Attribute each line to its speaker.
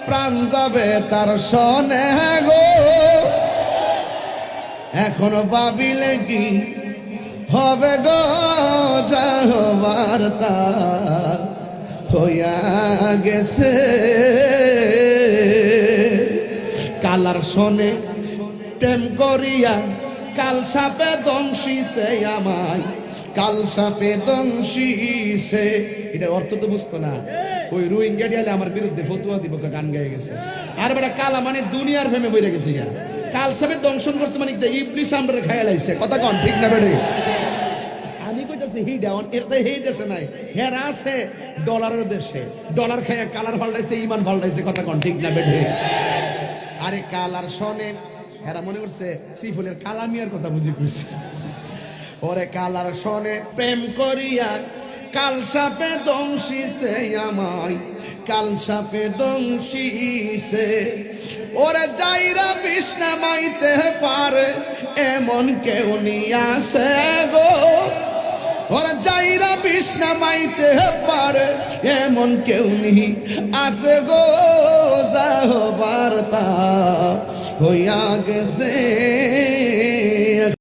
Speaker 1: প্রাণ যাবে তার শোনে গো, এখনো ভাবিলে কি হবে গো, যাবার তা হইয়া গেছে। কালার শোনে প্রেম করিয়া কাল সাপে দংশিছে আমায়, কাল সাপে দংশিছে। এটা অর্থ তো বুঝতো না, ওই রোহিঙ্গা ডিয়ালে আমার বিরুদ্ধে ফতুয়া দিব গান গায়ে গেছে। আর বেটা কালা মানে দুনিয়ার প্রেমে বইরে গেছে গা, কাল সাপে দংশন করছে মানে ইবলিশ আমরা খাইয়া লাইছে। কথা কন ঠিক না বেড়ে? আমি কইতাছি হি ডাউন, এটা এই দেশে নাই, হেরা আছে ডলারের দেশে। ডলার খাইয়া কালার পাল্টাইছে, ইমান পাল্টাইছে। কথা কন ঠিক না বেড়ে? আরে কালার শোনে, এরা মনে করছে শ্রীফুলের কালামিয়ার কথা বুঝি কইছে। ওরে কালার শোনে প্রেম করিয়া কাল সাপে দংশিছে আমায়, কাল সাপে দংশিছে। ওরে যাইরা বিষ নামাইতে পারে এমন কেউ নিয়াছে গো, ওরা যাইরা বিষ নামাইতে পারে এমন কেউ নি আছে গো, যাহবার তা হইয়া গেছে।